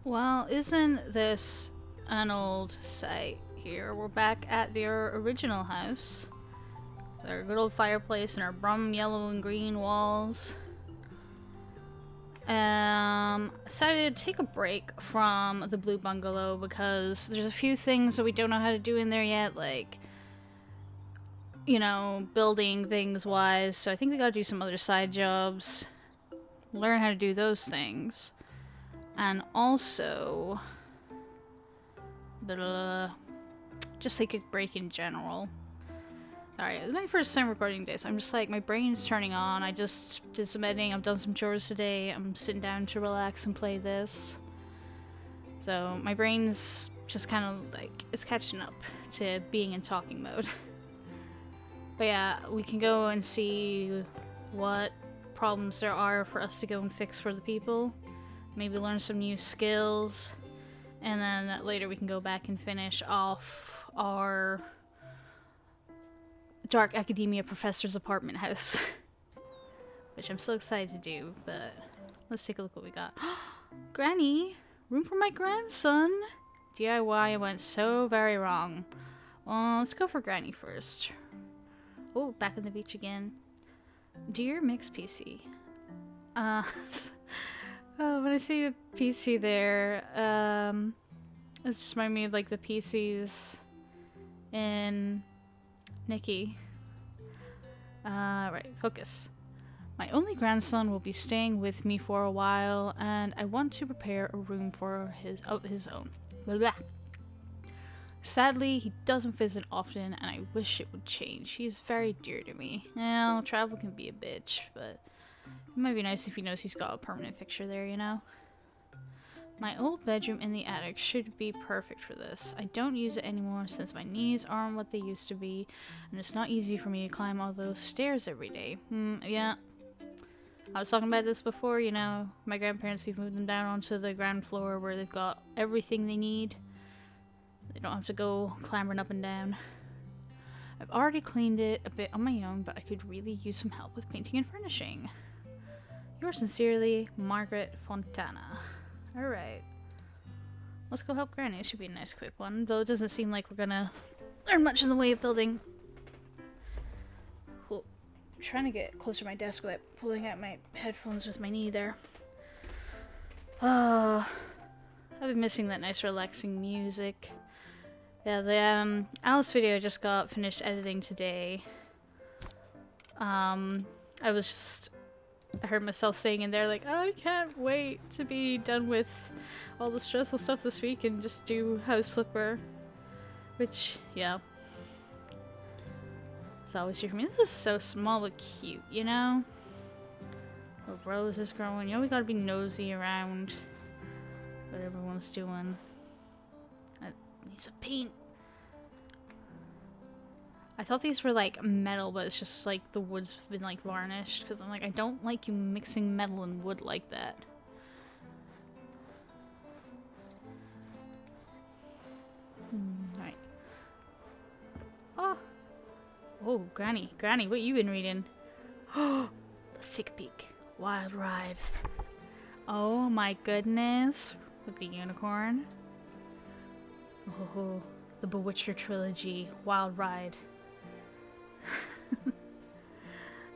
Well, isn't this an old site here? We're back at their original house. Their good old fireplace and our brum yellow and green walls. Decided to take a break from the blue bungalow because there's a few things that we don't know how to do in there yet, like, you know, building things wise. So I think we gotta do some other side jobs, learn how to do those things. And also, just take a break in general. Alright, it's my first time recording this. I'm just like, my brain's turning on. I just did some editing. I've done some chores today. I'm sitting down to relax and play this. So my brain's just kind of like, it's catching up to being in talking mode. But yeah, we can go and see what problems there are for us to go and fix for the people. Maybe learn some new skills. And then later we can go back and finish off our Dark Academia Professor's apartment house. Which I'm so excited to do, but let's take a look what we got. Granny! Room for my grandson! DIY went so very wrong. Well, let's go for Granny first. Oh, back on the beach again. Dear Mix PC. Oh, when I see the PC there, it just reminds me of like the PCs in Nikki. Right, focus. My only grandson will be staying with me for a while, and I want to prepare a room for his own. Blah, blah. Sadly, he doesn't visit often, and I wish it would change. He's very dear to me. Well, travel can be a bitch, but it might be nice if he knows he's got a permanent fixture there, you know? My old bedroom in the attic should be perfect for this. I don't use it anymore since my knees aren't what they used to be, and it's not easy for me to climb all those stairs every day. Yeah. I was talking about this before, you know, my grandparents, we've moved them down onto the ground floor where they've got everything they need. They don't have to go clambering up and down. I've already cleaned it a bit on my own, but I could really use some help with painting and furnishing. Yours sincerely, Margaret Fontana. Alright. Let's go help Granny. It should be a nice quick one, though it doesn't seem like we're gonna learn much in the way of building. Cool. I'm trying to get closer to my desk without pulling out my headphones with my knee there. I've been missing that nice relaxing music. Yeah, the Alice video just got finished editing today. I heard myself saying in there, like, oh, I can't wait to be done with all the stressful stuff this week and just do House Flipper. Which, yeah. It's always here for me. This is so small but cute, you know? Little rose is growing. You know, we gotta be nosy around what everyone's doing. It needs a paint. I thought these were like metal, but it's just like the wood's been like varnished, because I'm like, I don't like you mixing metal and wood like that. Alright. Oh, Granny, what you been reading? Oh, let's take a peek. Wild Ride. Oh my goodness, with the unicorn. Oh, the Bewitcher trilogy, Wild Ride.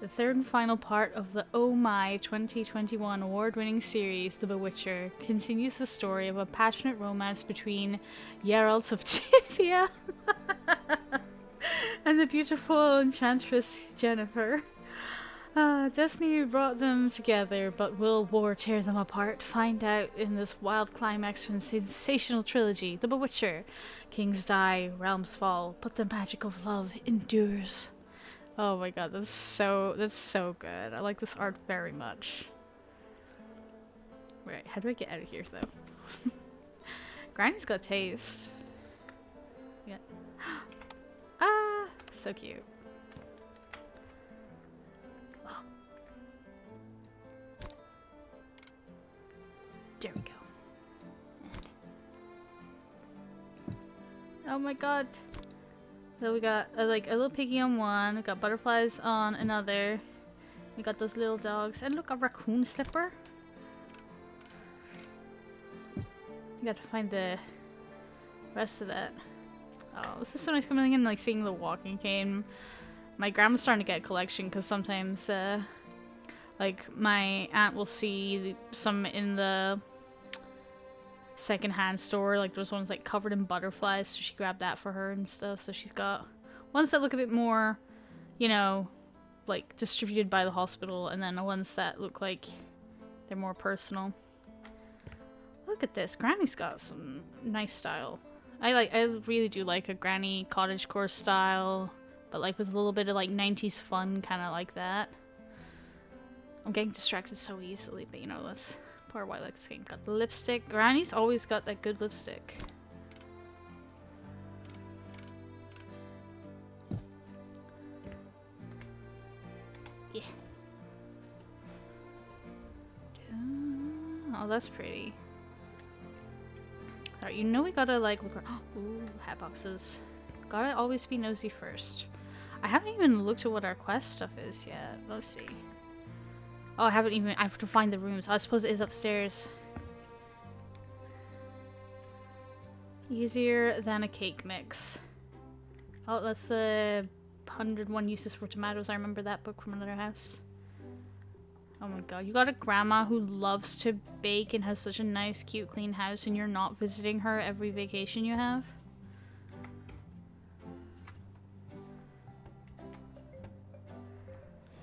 The third and final part of the Oh My 2021 award-winning series, The Bewitcher, continues the story of a passionate romance between Geralt of Rivia and the beautiful enchantress Jennifer. Destiny brought them together, but will war tear them apart? Find out in this wild climax from the sensational trilogy, The Bewitcher. Kings die, realms fall, but the magic of love endures. Oh my god, that's so good. I like this art very much. Right, how do I get out of here though? Granny's got taste. Yeah. Ah, so cute. Oh. There we go. Oh my god. So we got like a little piggy on one, we got butterflies on another, we got those little dogs, and look, a raccoon slipper. You got to find the rest of that. Oh, this is so nice coming in, like, seeing the walking cane. My grandma's starting to get a collection, because sometimes, like, my aunt will see some in the secondhand store, like, those ones, like, covered in butterflies, so she grabbed that for her and stuff, so she's got ones that look a bit more, you know, like, distributed by the hospital, and then the ones that look like they're more personal. Look at this. Granny's got some nice style. I really do like a granny cottagecore style, but like with a little bit of like 90s fun, kind of like that. I'm getting distracted so easily, but you know, that's part of why I like this game. Got the lipstick. Granny's always got that good lipstick. Yeah. Oh, that's pretty. Alright, you know we gotta like look around. Ooh, hat boxes. Gotta always be nosy first. I haven't even looked at what our quest stuff is yet. Let's see. Oh, I have to find the rooms. I suppose it is upstairs. Easier than a cake mix. Oh, that's the 101 Uses for Tomatoes. I remember that book from another house. Oh my god, you got a grandma who loves to bake and has such a nice, cute, clean house, and you're not visiting her every vacation you have?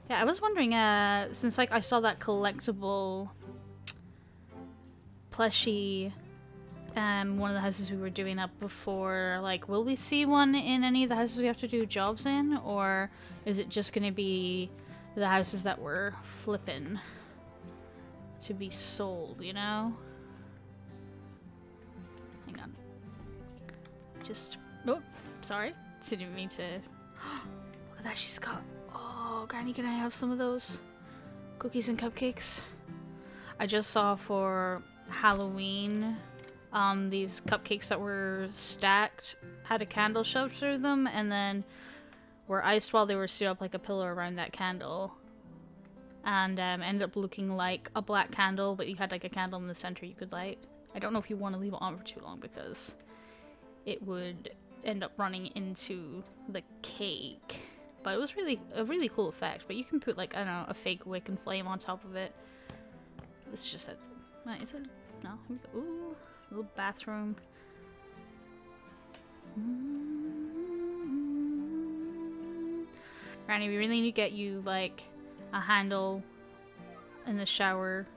Yeah, I was wondering, since like I saw that collectible plushie, one of the houses we were doing up before, like, will we see one in any of the houses we have to do jobs in, or is it just gonna be the houses that we're flipping to be sold, you know? Hang on. Just, oh, sorry. Didn't mean to. Look at that, she's got, oh, Granny, can I have some of those cookies and cupcakes? I just saw for Halloween, these cupcakes that were stacked had a candle shoved through them, and then were iced while they were stood up like a pillar around that candle, and ended up looking like a black candle, but you had like a candle in the center you could light. I don't know if you want to leave it on for too long because it would end up running into the cake, but it was really a really cool effect. But you can put like, I don't know, a fake wick and flame on top of it. This is just a, is it? No, here we go. Ooh, little bathroom. Granny, we really need to get you, like, a handle in the shower.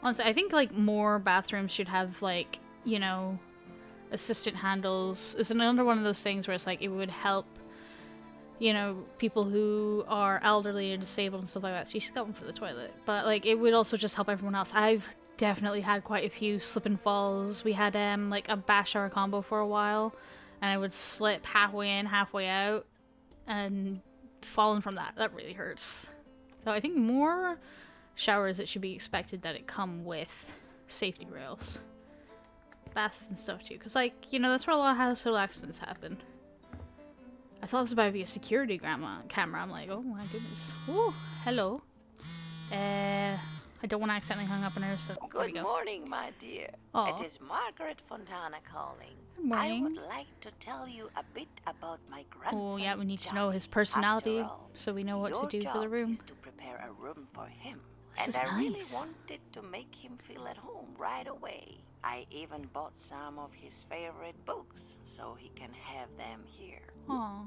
Honestly, I think, like, more bathrooms should have, like, you know, assistant handles. It's another one of those things where it's like, it would help, you know, people who are elderly and disabled and stuff like that. So she's got one for the toilet. But, like, it would also just help everyone else. I've definitely had quite a few slip and falls. We had, like, a bath shower combo for a while, and I would slip halfway in, halfway out, and falling from that. That really hurts. So I think more showers, it should be expected that it come with safety rails. Baths and stuff too. Because, like, you know, that's where a lot of household accidents happen. I thought it was about to be a security camera. I'm like, oh my goodness. Oh, hello. I don't want to accidentally hang up on her, so Good morning, my dear. Aw. It is Margaret Fontana calling. Good morning. I would like to tell you a bit about my grandson. Oh, yeah, we need to know Johnny. his personality After all, so we know what to your do for the job room. is to prepare a room for him. This And is I really nice. wanted to make him feel at home right away. I even bought some of his favorite books so he can have them here. Aw.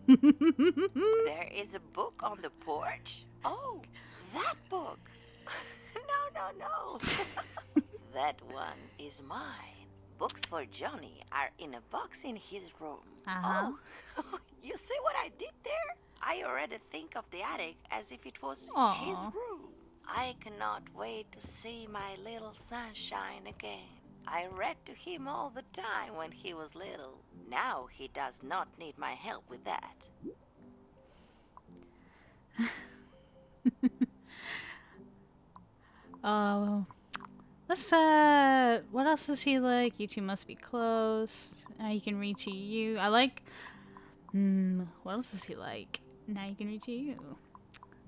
There is a book on the porch? Oh, that book. No. That one is mine. Books for Johnny are in a box in his room. Uh-huh. Oh, you see what I did there? I already think of the attic as if it was his Aw. room. I cannot wait to see my little sunshine again. I read to him all the time when he was little. Now he does not need my help with that. Let's, what else does he like? You two must be close. Now you can read to you. I like, what else does he like? Now you can read to you.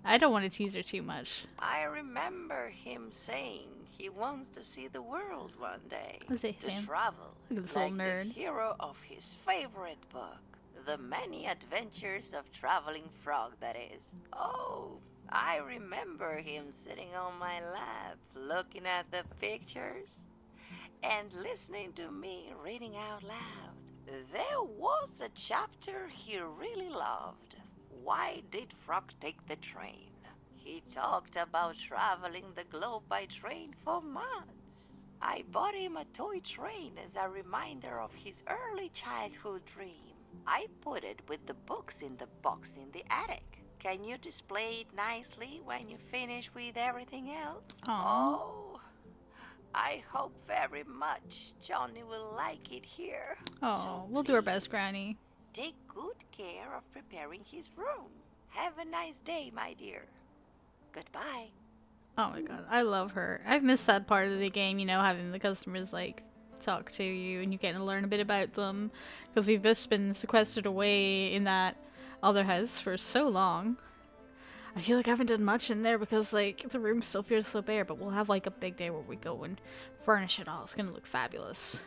I don't want to tease her too much. I remember him saying he wants to see the world one day. What's he To saying? travel. Look at this like little nerd. the hero of his favorite book. The Many Adventures of Traveling Frog, that is. Oh, I remember him sitting on my lap, looking at the pictures and listening to me reading out loud. There was a chapter he really loved. Why did Frog take the train? He talked about traveling the globe by train for months. I bought him a toy train as a reminder of his early childhood dream. I put it with the books in the box in the attic. Can you display it nicely when you finish with everything else? Aww. Oh, I hope very much Johnny will like it here. Oh, So we'll do our best, please, Granny. Take good care of preparing his room. Have a nice day, my dear. Goodbye. Oh my god, I love her. I've missed that part of the game, you know, having the customers, like, talk to you and you get to learn a bit about them. Because we've just been sequestered away in that other house for so long. I feel like I haven't done much in there because, like, the room still feels so bare, but we'll have, like, a big day where we go and furnish it all. It's gonna look fabulous.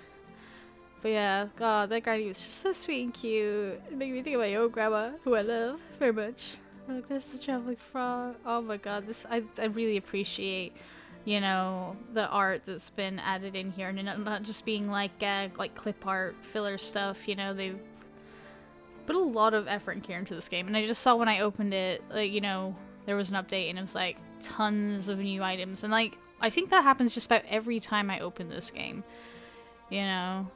But yeah, god, that granny was just so sweet and cute. It made me think of my own grandma, who I love very much. Look, there's the traveling frog. Oh my god, this I really appreciate, you know, the art that's been added in here, and not just being like gag, like clip art, filler stuff. You know, they've put a lot of effort and care into this game, and I just saw when I opened it, like, you know, there was an update, and it was like tons of new items, and like I think that happens just about every time I open this game. You know,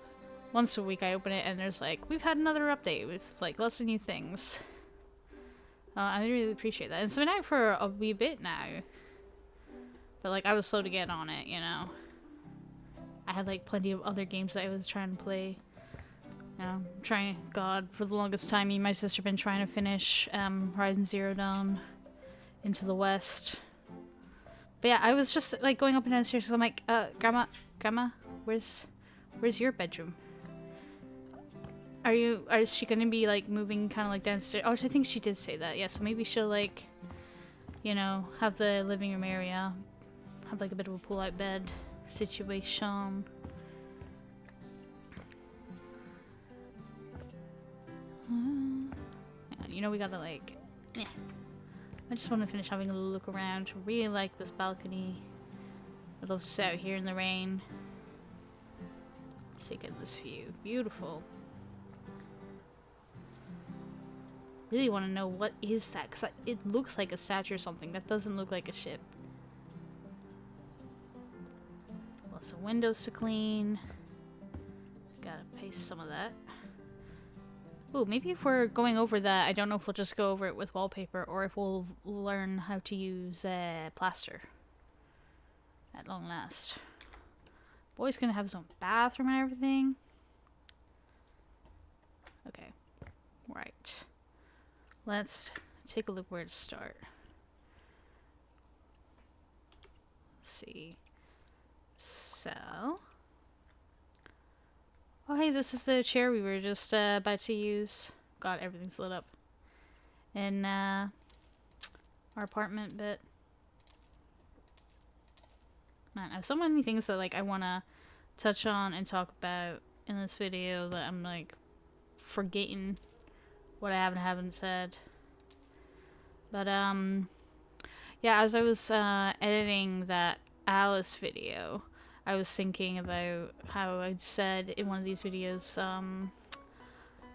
once a week I open it, and there's like, we've had another update with like lots of new things. I really appreciate that. It's been out for a wee bit now. But, like, I was slow to get on it, you know. I had, like, plenty of other games that I was trying to play. You know, God, for the longest time, me and my sister have been trying to finish Horizon Zero Dawn Into the West. But yeah, I was just, like, going up and downstairs because I'm like, Grandma, where's your bedroom? Is she gonna be, like, moving kind of, like, downstairs? Oh, I think she did say that, yeah, so maybe she'll, like, you know, have the living room area, have, like, a bit of a pull-out bed situation. Yeah, you know, we gotta, like, I just want to finish having a look around. Really like this balcony. I'd love to sit out here in the rain. Take in this view. Beautiful. Really want to know what is that, because it looks like a statue or something. That doesn't look like a ship. Lots of windows to clean. Gotta paste some of that. Ooh, maybe if we're going over that, I don't know if we'll just go over it with wallpaper or if we'll learn how to use plaster. At long last. Boy's gonna have his own bathroom and everything. Okay. Right. Let's take a look where to start. Let's see. So. Oh, hey, this is the chair we were just about to use. God, everything's lit up. In our apartment bit. Man, I have so many things that like I want to touch on and talk about in this video that I'm like forgetting what I haven't said. But yeah, as I was editing that Alice video, I was thinking about how I'd said in one of these videos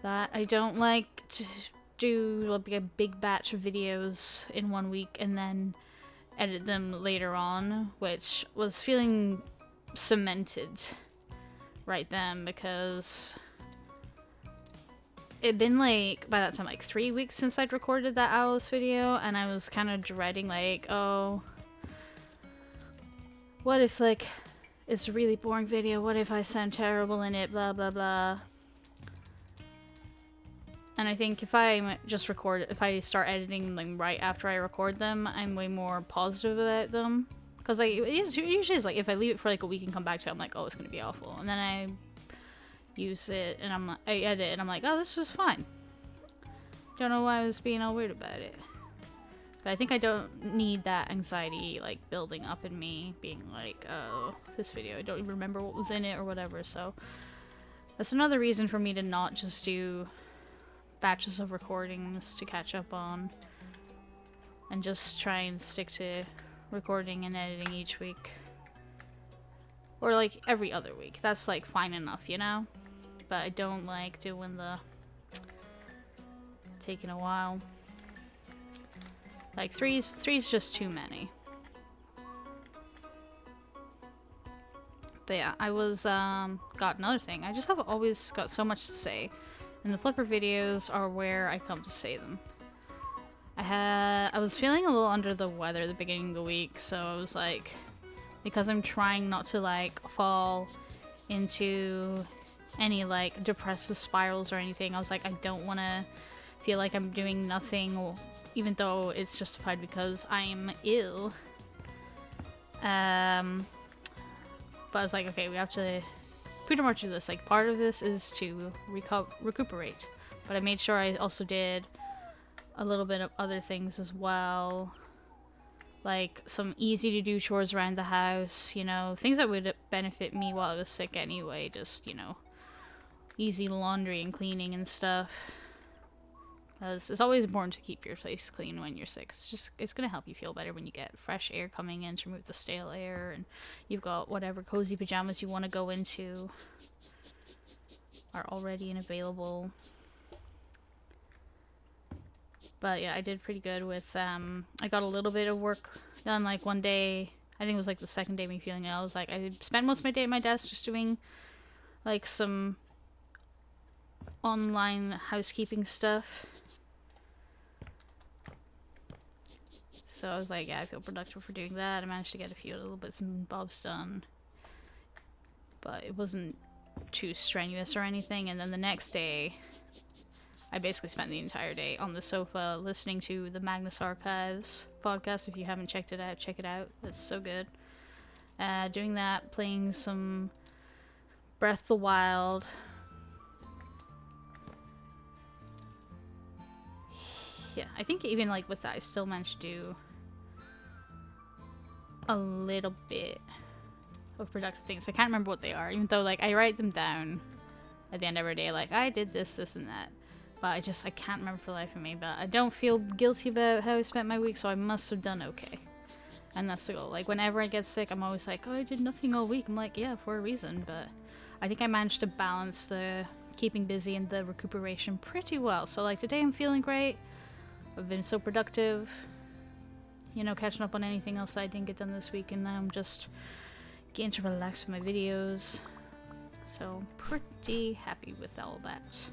that I don't like to do like a big batch of videos in 1 week and then edit them later on, which was feeling cemented right then because it'd been like, by that time, like 3 weeks since I'd recorded that Alice video, and I was kind of dreading like, oh, what if like it's a really boring video, what if I sound terrible in it, blah blah blah. And I think if I just if I start editing them right after I record them, I'm way more positive about them. Because like, it usually is like, if I leave it for like a week and come back to it, I'm like, oh, it's gonna be awful. And then I use it and I edit and I'm like, oh, this was fine. Don't know why I was being all weird about it. But I think I don't need that anxiety like building up in me, being like, oh, this video, I don't even remember what was in it or whatever. So that's another reason for me to not just do batches of recordings to catch up on, and just try and stick to recording and editing each week. Or like every other week. That's like fine enough, you know? But I don't like doing the taking a while. Like three's just too many. But yeah, I was got another thing. I just have always got so much to say, and the Flipper videos are where I come to say them. I was feeling a little under the weather at the beginning of the week, so I was like, because I'm trying not to like fall into any like depressive spirals or anything, I was like, I don't want to feel like I'm doing nothing, even though it's justified because I'm ill. But I was like, okay, we have to pretty much do this. Like, part of this is to recuperate. But I made sure I also did a little bit of other things as well. Like, some easy to do chores around the house, you know, things that would benefit me while I was sick anyway. Just, you know, easy laundry and cleaning and stuff. Because it's always important to keep your place clean when you're sick. It's gonna help you feel better when you get fresh air coming in to remove the stale air, and you've got whatever cozy pajamas you want to go into are already and available. But yeah, I did pretty good with, I got a little bit of work done, like one day, I think it was like the second day of me feeling ill, I was like, I spent most of my day at my desk just doing like some online housekeeping stuff. So I was like, yeah, I feel productive for doing that. I managed to get a few little bits and bobs done, but it wasn't too strenuous or anything. And then the next day, I basically spent the entire day on the sofa listening to the Magnus Archives podcast. If you haven't checked it out, check it out. It's so good. Doing that, playing some Breath of the Wild. Yeah, I think even like with that, I still managed to do a little bit of productive things. I can't remember what they are, even though like I write them down at the end of every day, like I did this, this, and that. But I can't remember for the life of me. But I don't feel guilty about how I spent my week, so I must have done okay. And that's the goal. Like whenever I get sick, I'm always like, oh, I did nothing all week. I'm like, yeah, for a reason. But I think I managed to balance the keeping busy and the recuperation pretty well. So like today I'm feeling great. I've been so productive, you know, catching up on anything else I didn't get done this week, and now I'm just getting to relax with my videos. So pretty happy with all that.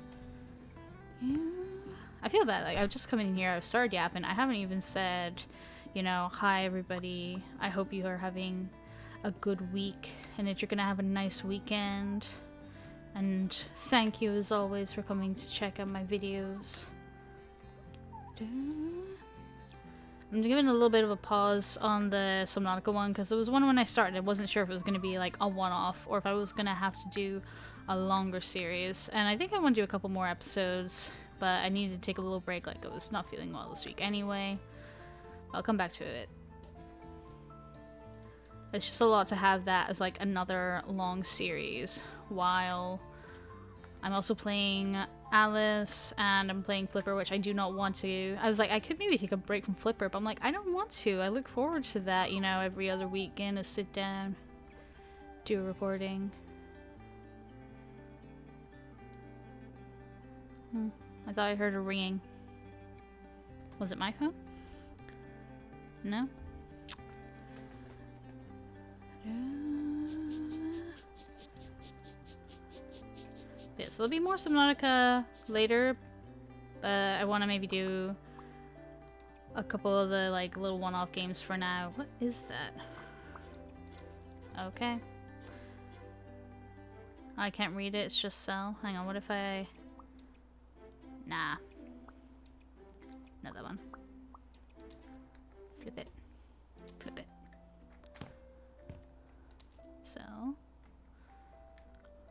Yeah. I feel bad, like I've just come in here, I've started yapping, I haven't even said, you know, hi everybody, I hope you are having a good week, and that you're gonna have a nice weekend, and thank you as always for coming to check out my videos. I'm giving a little bit of a pause on the Subnautica one, because there was one when I started, I wasn't sure if it was going to be like a one-off, or if I was going to have to do a longer series, and I think I want to do a couple more episodes, but I needed to take a little break, like I was not feeling well this week anyway. I'll come back to it. It's just a lot to have that as like another long series, while I'm also playing Alice, and I'm playing Flipper, which I do not want to. I was like, I could maybe take a break from Flipper, but I'm like, I don't want to. I look forward to that, you know, every other weekend to sit down, do a recording. I thought I heard a ringing. Was it my phone? No? Yeah, so there'll be more Subnautica later, but I want to maybe do a couple of the like little one-off games for now. What is that? Okay. I can't read it, it's just sell. Hang on, what if I... Nah. Another one. Flip it. Flip it. Sell.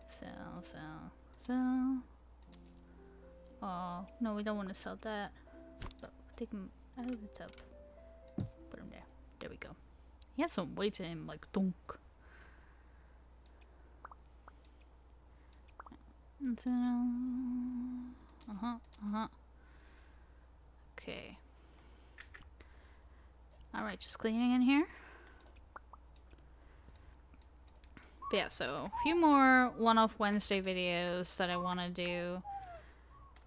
Sell, sell. So, oh no, we don't want to sell that. But take them out of the tub. There we go. He has some weight to him, like dunk. Okay. Alright, just cleaning in here. But yeah, so a few more one-off Wednesday videos that I want to do.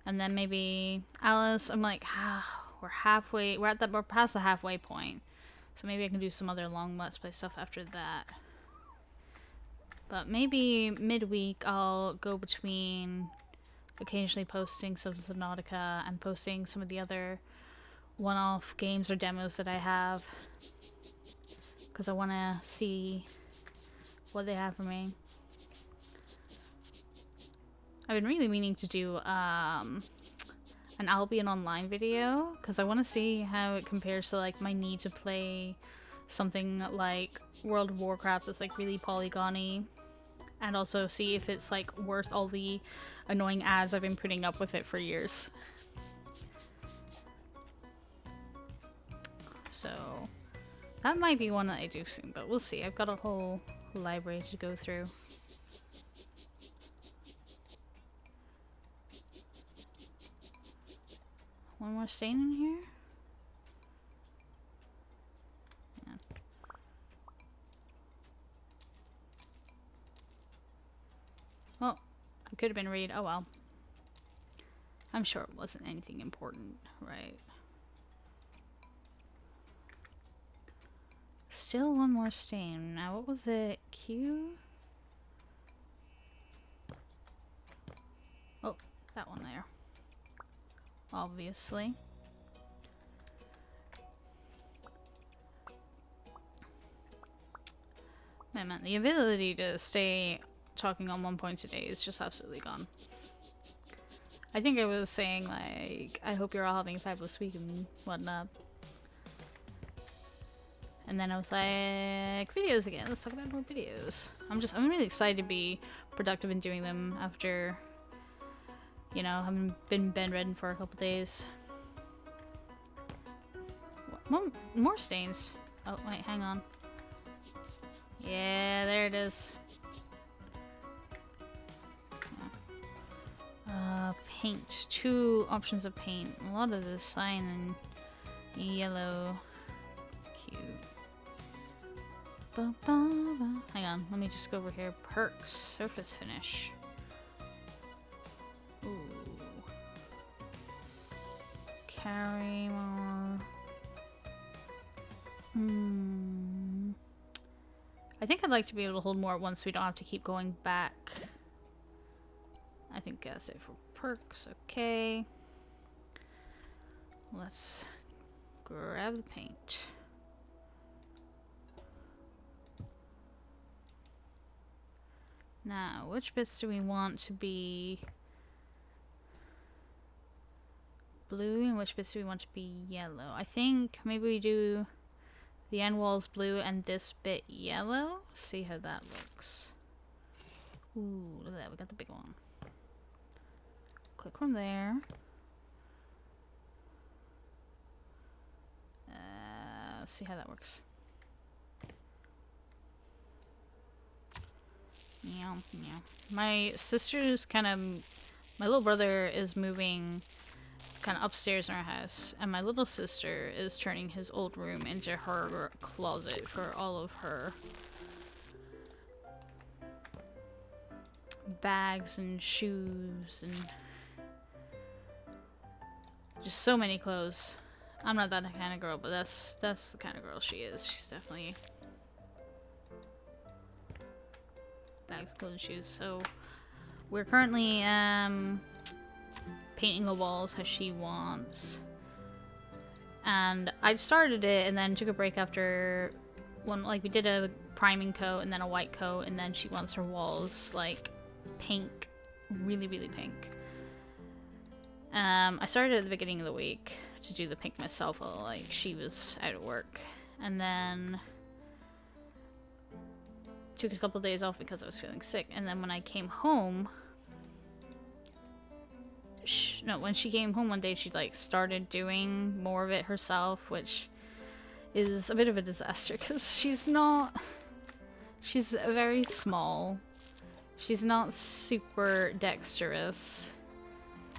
And then maybe Alice, I'm like, we're past the halfway point. So maybe I can do some other long Let's Play stuff after that. But maybe midweek I'll go between occasionally posting some Subnautica and posting some of the other one-off games or demos that I have. Because I want to see what they have for me. I've been really meaning to do an Albion Online video because I want to see how it compares to like my need to play something like World of Warcraft that's like really polygony, and also see if it's like worth all the annoying ads I've been putting up with it for years. So that might be one that I do soon, but we'll see. I've got a whole library to go through. One more stain in here? Yeah. Well, it could have been read. Oh well. I'm sure it wasn't anything important, right? Still one more stain. Now, what was it? Q? Oh, that one there. Obviously. Man, the ability to stay talking on one point today is just absolutely gone. I think I was saying, like, I hope you're all having a fabulous week and whatnot. And then I was like, videos again. Let's talk about more videos. I'm really excited to be productive in doing them after, you know, I haven't been bedridden for a couple days. More stains. Oh, wait, hang on. Yeah, there it is. Paint. 2 options of paint. A lot of this cyan and yellow. Cute. Hang on, let me just go over here. Perks. Surface finish. Ooh. Carry more. I think I'd like to be able to hold more at once so we don't have to keep going back. I think that's it for perks. Okay. Let's grab the paint. Now, which bits do we want to be blue and which bits do we want to be yellow? I think maybe we do the end walls blue and this bit yellow. See how that looks. Ooh, look at that. We got the big one. Click from there. Let's see how that works. Yeah. My sister's my little brother is moving kind of upstairs in our house, and my little sister is turning his old room into her closet for all of her bags and shoes and just so many clothes. I'm not that kind of girl, but that's the kind of girl she is. She's definitely bags, clothes, and shoes. So we're currently painting the walls how she wants, and I started it and then took a break after one. Like, we did a priming coat and then a white coat, and then she wants her walls like pink, really pink. I started at the beginning of the week to do the pink myself while like she was out of work, and then took a couple days off because I was feeling sick. And then when I came home, when she came home one day, she like started doing more of it herself, which is a bit of a disaster because she's very small. She's not super dexterous.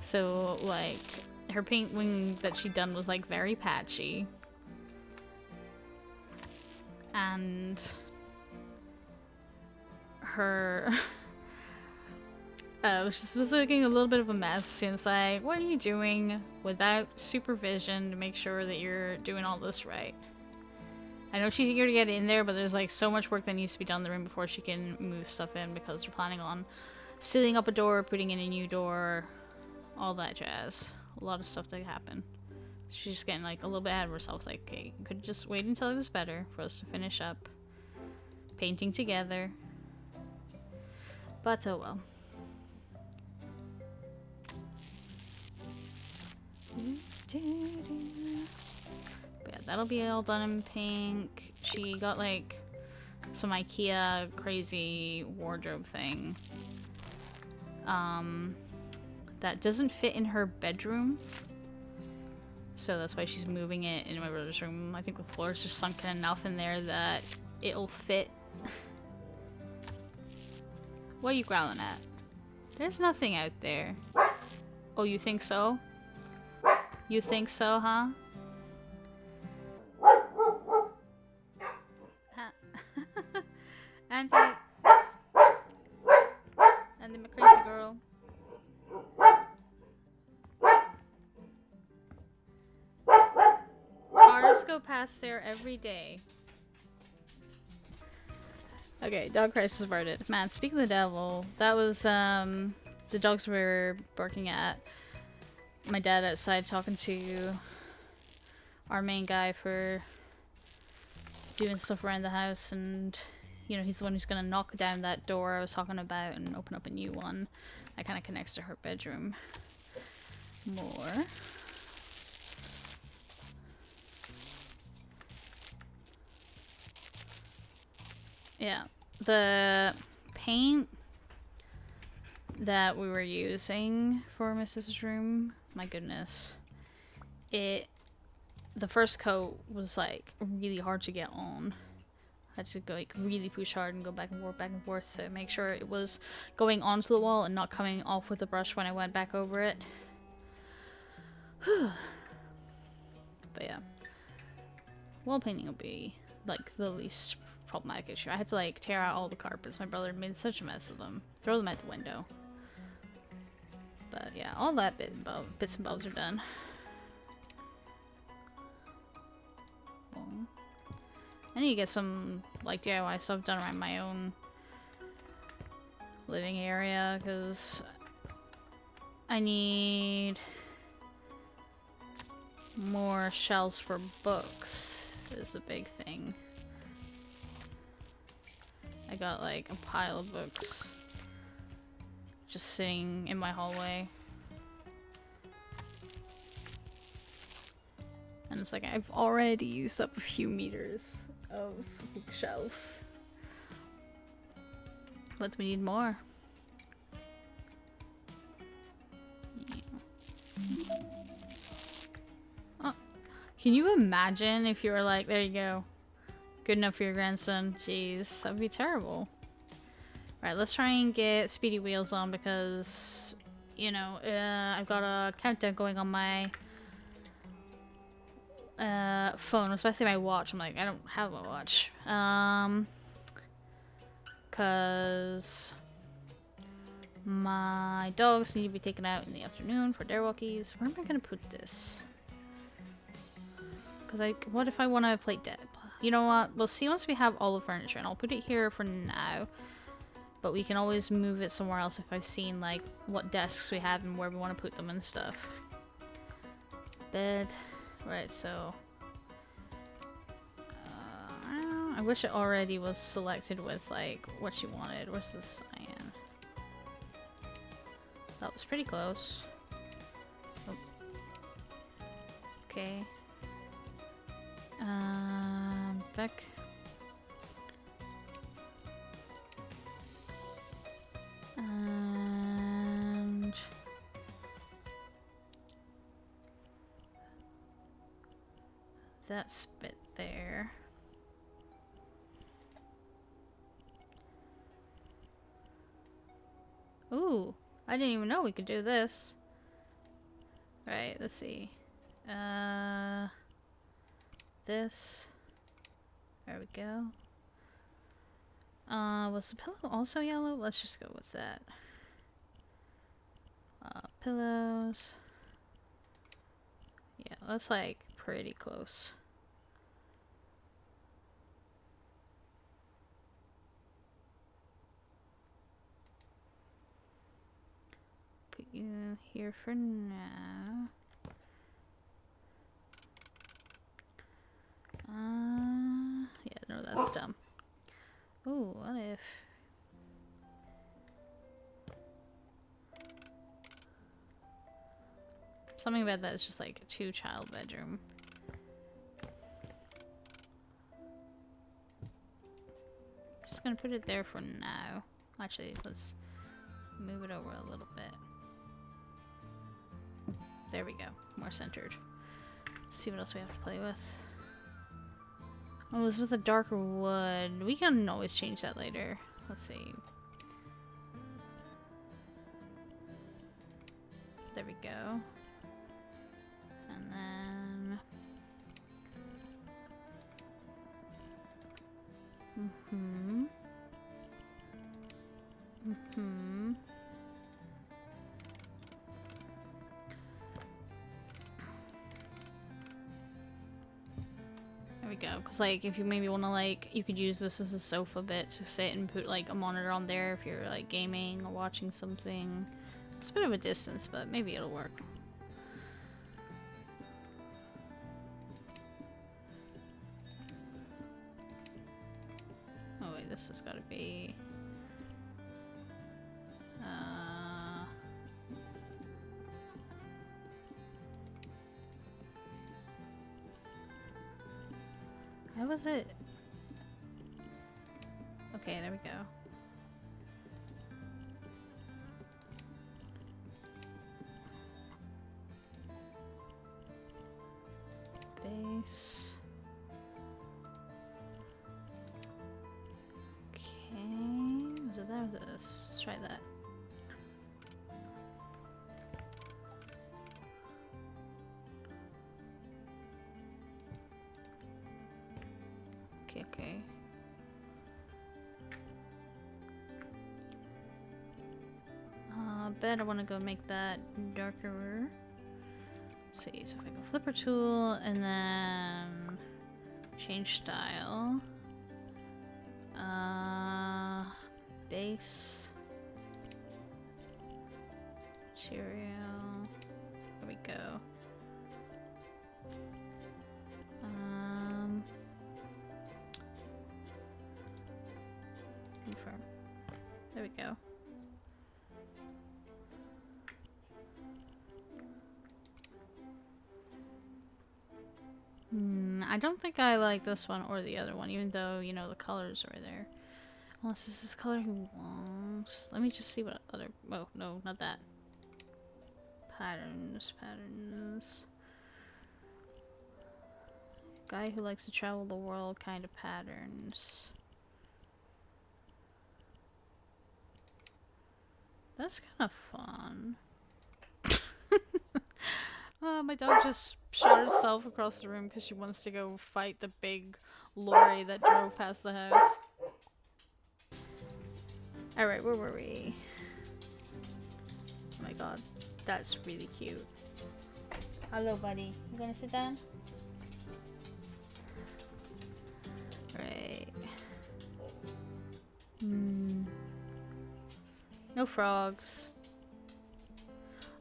So, like, her painting that she'd done was, like, very patchy. And her was looking a little bit of a mess, and it's like, what are you doing without supervision to make sure that you're doing all this right? I know she's eager to get in there, but there's like so much work that needs to be done in the room before she can move stuff in, because they're planning on sealing up a door, putting in a new door, all that jazz. A lot of stuff to happen. She's just getting like a little bit ahead of herself. Like, okay, you could just wait until it was better for us to finish up painting together. But oh well. But yeah, that'll be all done in pink. She got like some IKEA crazy wardrobe thing. That doesn't fit in her bedroom. So that's why she's moving it into my brother's room. I think the floor's just sunken enough in there that it'll fit. What are you growling at? There's nothing out there. Oh, you think so? You think so, huh? Auntie. Auntie, my crazy girl. Cars go past there every day. Okay, dog crisis averted. Man, speaking of the devil, that was the dogs we were barking at. My dad outside talking to our main guy for doing stuff around the house, and you know, he's the one who's gonna knock down that door I was talking about and open up a new one that kind of connects to her bedroom more. Yeah, the paint that we were using for my sister's room, my goodness, the first coat was like really hard to get on. I had to go like really push hard and go back and forth to make sure it was going onto the wall and not coming off with the brush when I went back over it. But yeah, wall painting will be like the least problematic issue. I had to like tear out all the carpets. My brother made such a mess of them. Throw them out the window. But yeah, all that bits and bobs are done. I need to get some like DIY stuff done around my own living area, because I need more shelves for books is a big thing. I got like a pile of books just sitting in my hallway. And it's like I've already used up a few meters of bookshelves. But we need more. Yeah. Oh. Can you imagine if you were like, there you go. Good enough for your grandson. Jeez, that'd be terrible. Right, let's try and get Speedy Wheels on because, you know, I've got a countdown going on my phone, especially my watch. I'm like, I don't have a watch. Cause my dogs need to be taken out in the afternoon for their walkies. Where am I gonna put this? Cause what if I want to play dead? You know what? We'll see once we have all the furniture, and I'll put it here for now. But we can always move it somewhere else if I've seen like what desks we have and where we want to put them and stuff. Bed. Right, so I wish it already was selected with like what you wanted. Where's the cyan? That was pretty close. Oh. Okay. Back. And that spit there. Ooh, I didn't even know we could do this. Right, let's see. This. There we go. Was the pillow also yellow? Let's just go with that. Pillows. Yeah, that's like pretty close. Put you here for now. Yeah, no, that's dumb. Ooh, what if... Something about that is just like a 2-child bedroom. Just gonna put it there for now. Actually, let's move it over a little bit. There we go. More centered. Let's see what else we have to play with. Oh, it's with a darker wood. We can always change that later. Let's see. There we go. And then... There we go. Because, like, if you maybe want to, like, you could use this as a sofa bit to sit and put, like, a monitor on there if you're, like, gaming or watching something. It's a bit of a distance, but maybe it'll work. Oh, wait, this has got to be... How was it? Okay, there we go. Base. Okay. Was it that or this? Let's try that. Okay. Bet I want to go make that darker. Let's see, so if I go flipper tool and then change style. Base. Material. There we go. Confirm. There we go. I don't think I like this one or the other one, even though, you know, the colors are there. Unless this is the color he wants. Let me just see what other... Oh, no, not that. Patterns. Guy who likes to travel the world kind of patterns. That's kind of fun. My dog just shot herself across the room because she wants to go fight the big lorry that drove past the house. Alright, where were we? Oh my god, that's really cute. Hello, buddy. You gonna sit down? Right. No frogs.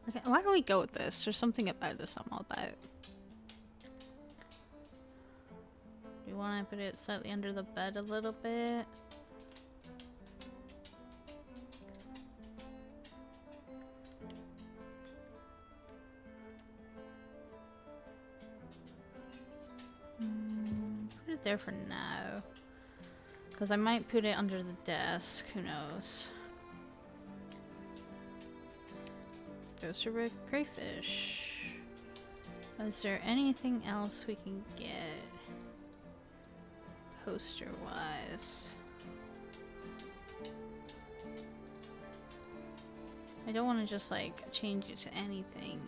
Okay, why don't we go with this? There's something about this I'm all about. Do you want to put it slightly under the bed a little bit? Put it there for now. Because I might put it under the desk. Who knows? Goes to crayfish. Is there anything else we can get? poster wise? I don't want to just like change it to anything.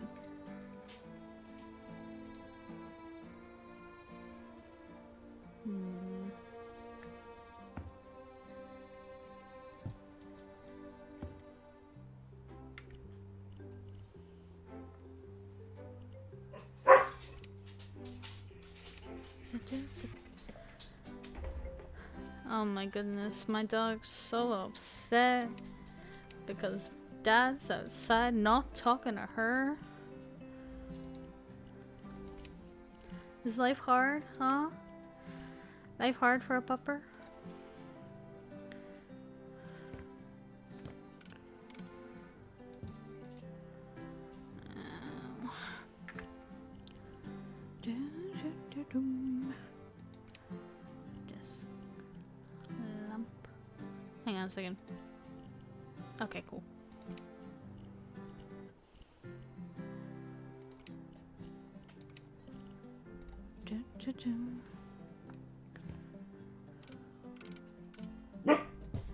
Oh my goodness, my dog's so upset because Dad's outside not talking to her. Is life hard, huh? Life hard for a pupper? Just lump. Hang on a second. Okay, cool.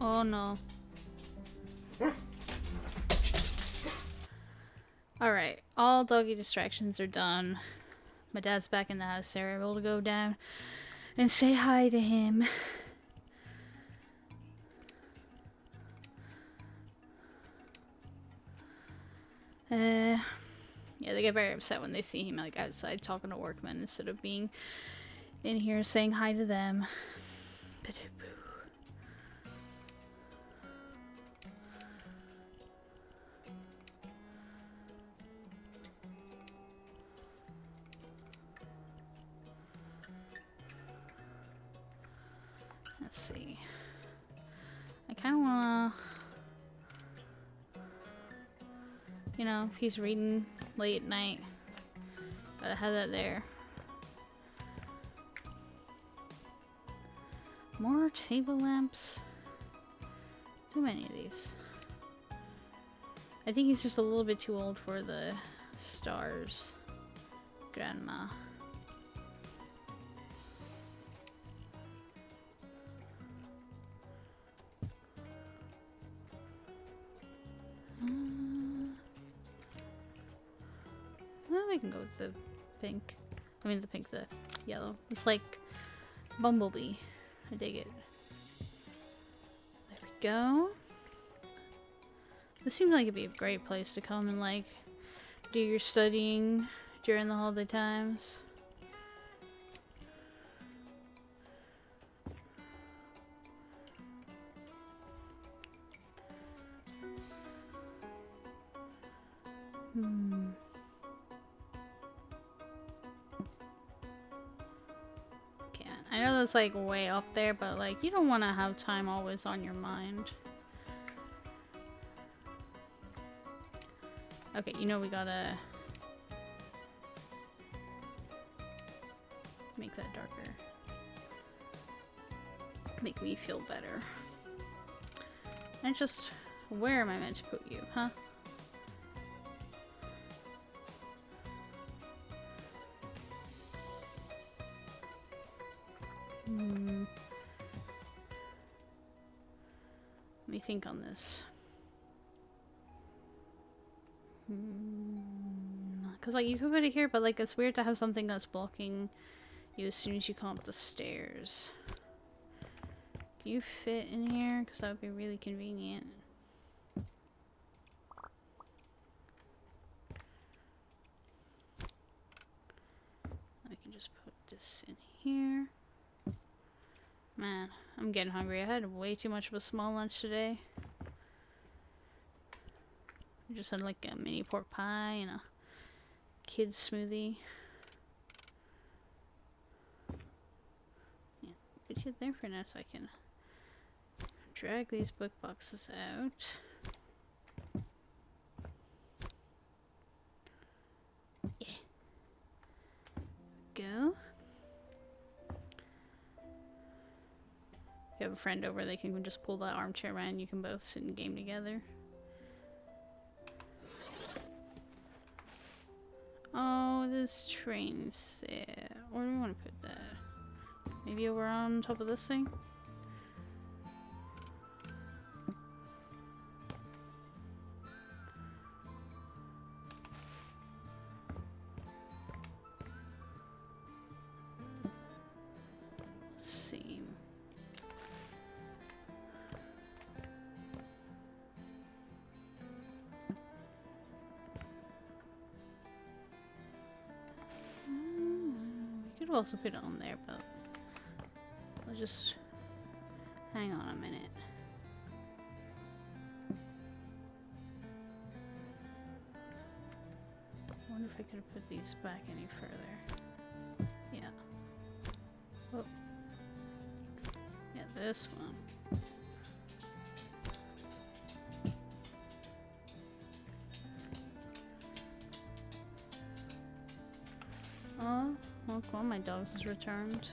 Oh no. Alright, all doggy distractions are done. My dad's back in the house. They're able to go down and say hi to him. Yeah, they get very upset when they see him like outside talking to workmen instead of being in here saying hi to them. Let's see. I kind of want to, you know, if he's reading late at night, gotta have that there. More table lamps. Too many of these. I think he's just a little bit too old for the stars. Grandma. Well, we can go with the pink. I mean the pink, the yellow. It's like Bumblebee. I dig it. There we go. This seems like it'd be a great place to come and like do your studying during the holiday times. I know that's like way up there, but like you don't want to have time always on your mind. Okay, you know we gotta make that darker. Make me feel better. And just, where am I meant to put you, huh? Let me think on this. Because like you could put it here, but like it's weird to have something that's blocking you as soon as you come up the stairs. Can you fit in here? Because that would be really convenient. I can just put this in here. Man, I'm getting hungry. I had way too much of a small lunch today. I just had like a mini pork pie and a kid's smoothie. Yeah, put you there for now so I can drag these book boxes out. Yeah. Go. If you have a friend over, they can just pull that armchair around and you can both sit and game together. Oh, this train set. Where do we want to put that? Maybe over on top of this thing? Let's see. We could also put it on there, but I'll just hang on a minute. I wonder if I could have put these back any further. Yeah. Oh. Yeah, this one. Oh, look, one of my dogs has returned.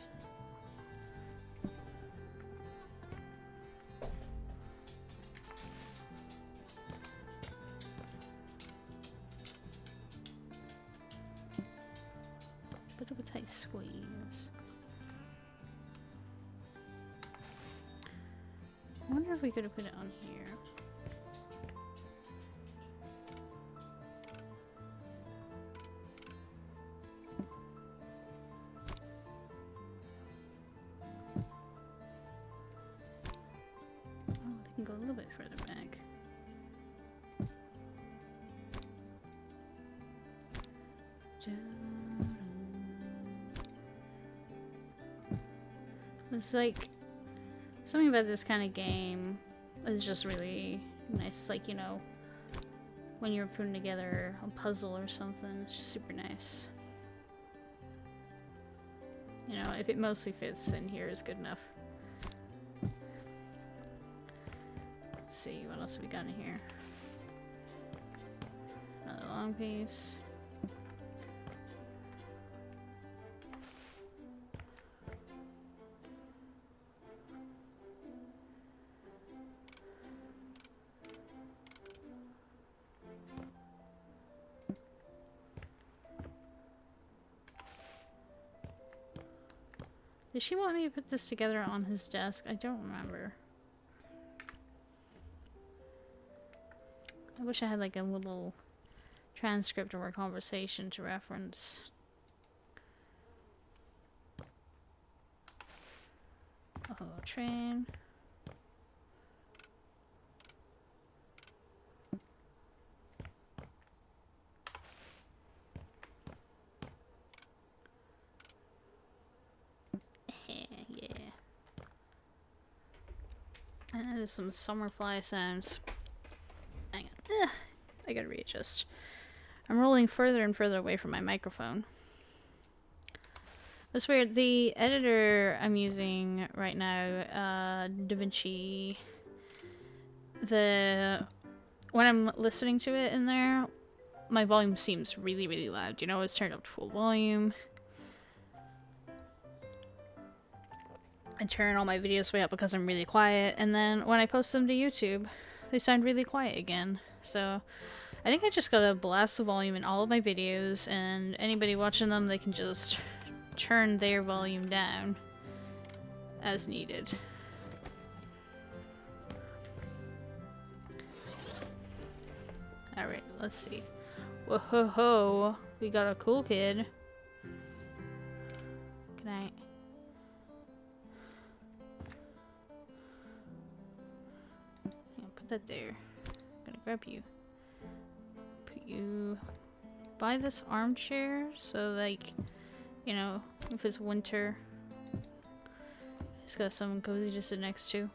Bit of a tight squeeze. I wonder if we could have put it on here. Oh, they can go a little bit further back. It's like something about this kind of game is just really nice, like, you know, when you're putting together a puzzle or something, it's just super nice. You know, if it mostly fits in here is good enough. Let's see, what else have we got in here? Another long piece. Did she want me to put this together on his desk? I don't remember. I wish I had like a little transcript of our conversation to reference. Oh, train. And that is some summer fly sounds. Hang on. Ugh. I gotta readjust. I'm rolling further and further away from my microphone. That's weird. The editor I'm using right now, DaVinci, when I'm listening to it in there, my volume seems really, really loud. You know, it's turned up to full volume. I turn all my videos way up because I'm really quiet, and then when I post them to YouTube, they sound really quiet again. So I think I just gotta blast the volume in all of my videos, and anybody watching them, they can just turn their volume down as needed. Alright, let's see. Whoa ho ho! We got a cool kid. Good night. That there. I'm gonna grab you. Put you by this armchair so, like, you know, if it's winter, it's got someone cozy to sit next to.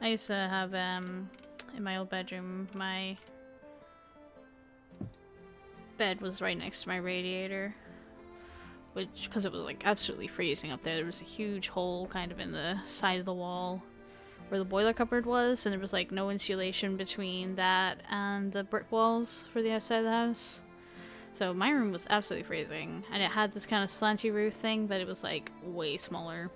I used to have, in my old bedroom, my bed was right next to my radiator, which, because it was, like, absolutely freezing up there, there was a huge hole kind of in the side of the wall where the boiler cupboard was, and there was like no insulation between that and the brick walls for the outside of the house. So my room was absolutely freezing, and it had this kind of slanty roof thing, but it was like way smaller.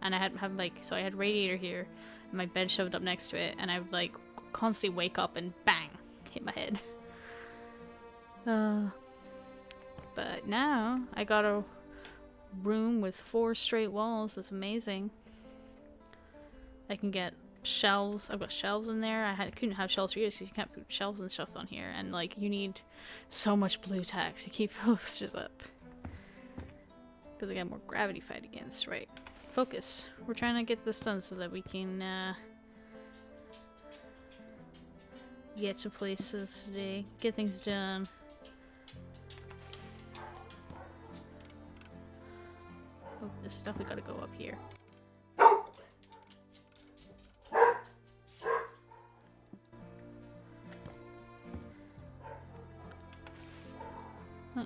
And I had like, so I had radiator here, and my bed shoved up next to it, and I would like constantly wake up and bang, hit my head. But now I got a room with 4 straight walls. It's amazing. I can get shelves. I've got shelves in there. Couldn't have shelves for you, so you can't put shelves and stuff on here. And like, you need so much blue tack to keep posters up. Because I got more gravity fight against. Right. Focus. We're trying to get this done so that we can get to places today. Get things done. Oh, this stuff, we gotta go up here.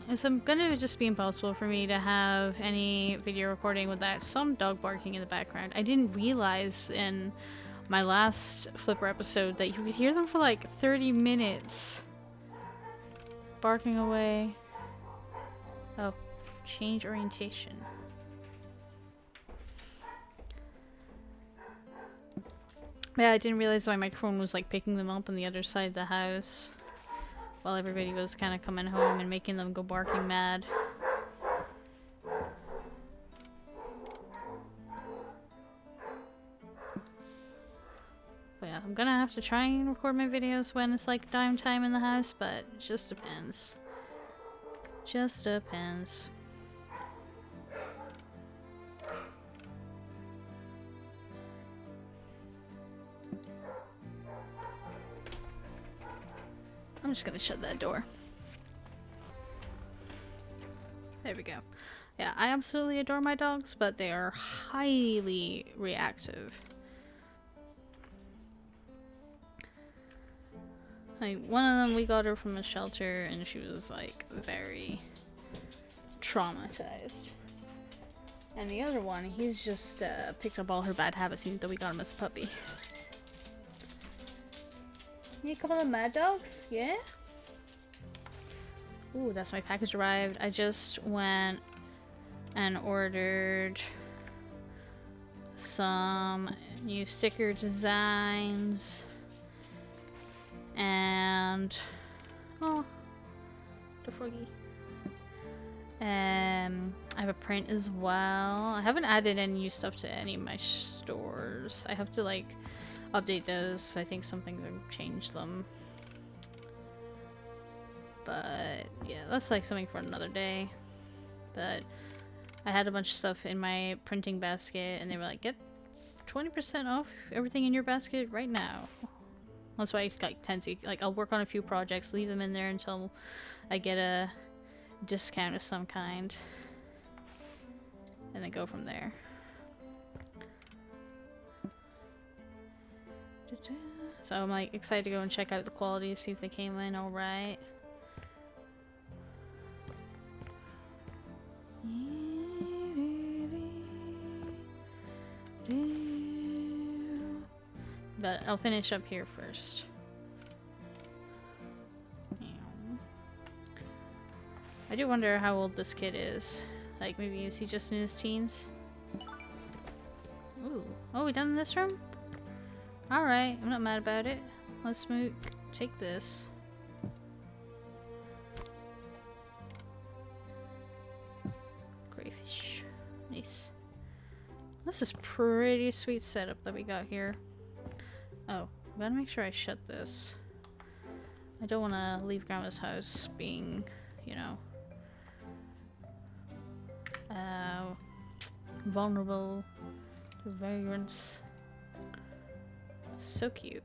It's gonna just be impossible for me to have any video recording with that some dog barking in the background. I didn't realize in my last Flipper episode that you could hear them for like 30 minutes. Barking away. Oh, change orientation. Yeah, I didn't realize my microphone was like picking them up on the other side of the house while everybody was kind of coming home and making them go barking mad. But yeah, I'm gonna have to try and record my videos when it's like downtime in the house, but it just depends. Just depends. I'm just gonna shut that door. There we go. Yeah, I absolutely adore my dogs, but they are highly reactive. Like, one of them, we got her from a shelter and she was like very traumatized. And the other one, he's just picked up all her bad habits even though we got him as a puppy. You a couple of mad dogs? Yeah? Ooh, that's my package arrived. I just went and ordered some new sticker designs. And... oh, the froggy. I have a print as well. I haven't added any new stuff to any of my stores. I have to like update those. I think something to change them. But yeah, that's like something for another day. But I had a bunch of stuff in my printing basket and they were like, get 20% off everything in your basket right now. That's why I like, tend to, like, I'll work on a few projects, leave them in there until I get a discount of some kind. And then go from there. So I'm like excited to go and check out the quality, see if they came in alright. But I'll finish up here first. I do wonder how old this kid is. Like, maybe is he just in his teens? Ooh. Oh, we done in this room? Alright, I'm not mad about it. Let's move. Take this. Crayfish. Nice. This is pretty sweet setup that we got here. Oh, I gotta make sure I shut this. I don't want to leave Grandma's house being, you know, vulnerable to vagrants. So cute.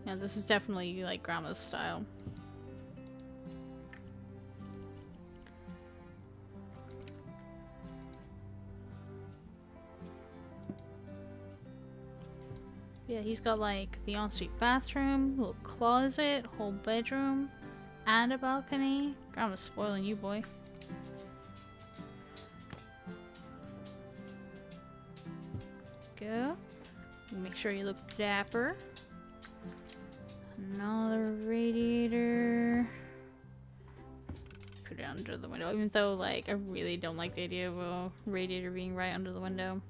Yeah, this is definitely like Grandma's style. Yeah, he's got like the ensuite bathroom, little closet, whole bedroom, and a balcony. Grandma's spoiling you, boy. Go. Make sure you look dapper. Another radiator. Put it under the window, even though like I really don't like the idea of a radiator being right under the window.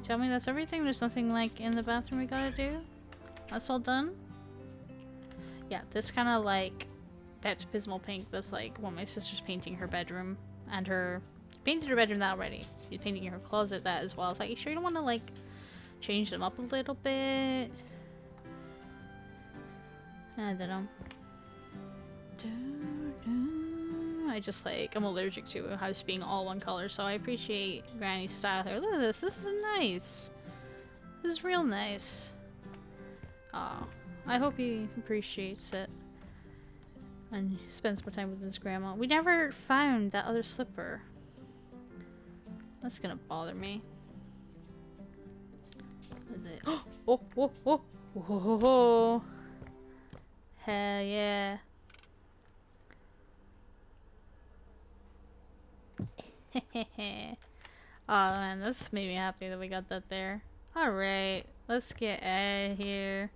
Tell me that's everything? There's nothing like in the bathroom we gotta do? That's all done? Yeah, this kind of like baptismal pink. That's like what my sister's painting her bedroom. And her... painted her bedroom that already. She's painting her closet that as well. It's like, you sure you don't want to like change them up a little bit? I don't know. I just like, I'm allergic to a house being all one color, so I appreciate Granny's style here. Look at this. This is nice. This is real nice. Aw. I hope he appreciates it. And spends more time with his grandma. We never found that other slipper. That's gonna bother me. What is it? Oh, oh, oh, oh, oh, oh. Hell yeah. Oh man, this made me happy that we got that there. Alright, let's get out of here.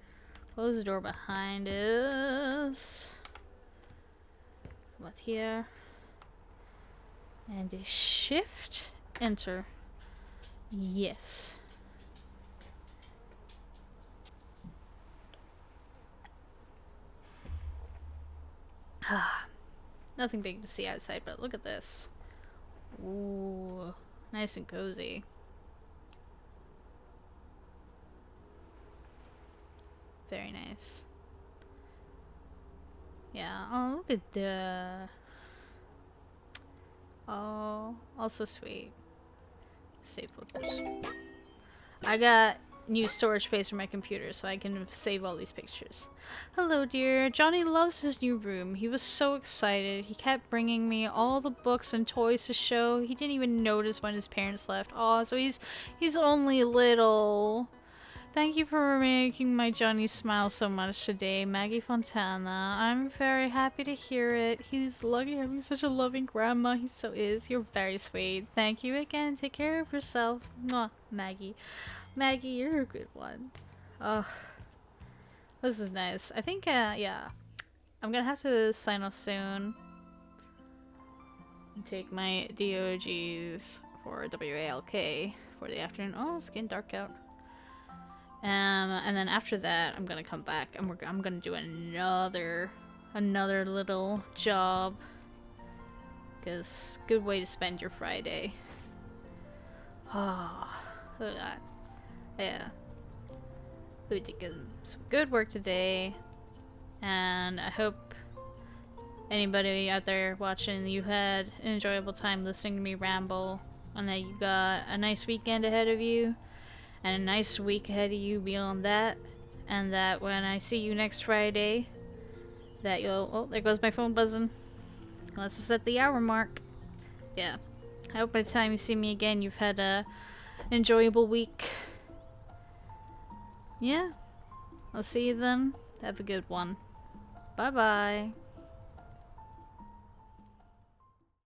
Close the door behind us. Come out here. And a shift. Enter. Yes. Nothing big to see outside, but look at this. Ooh, nice and cozy. Very nice. Yeah, oh, look at the... Oh, also sweet. Save photos. I got new storage space for my computer so I can save all these pictures. Hello dear, Johnny loves his new room. He was so excited. He kept bringing me all the books and toys to show. He didn't even notice when his parents left. Aw, so he's only little. Thank you for making my Johnny smile so much today, Maggie Fontana. I'm very happy to hear it. He's lucky having such a loving grandma. He so is. You're very sweet. Thank you again. Take care of yourself. Mwah, Maggie. Maggie, you're a good one. Oh, this was nice. I think, yeah. I'm gonna have to sign off soon. And take my DOGs for WALK for the afternoon. Oh, it's getting dark out. And then after that, I'm gonna come back and I'm gonna do another little job. Cause good way to spend your Friday. Oh, look at that. Yeah. We did some good work today. And I hope anybody out there watching, you had an enjoyable time listening to me ramble. And that you got a nice weekend ahead of you. And a nice week ahead of you beyond that. And that when I see you next Friday, that you'll... Oh, there goes my phone buzzing. Let's just set the hour mark. Yeah. I hope by the time you see me again, you've had a enjoyable week. Yeah. I'll see you then. Have a good one. Bye-bye.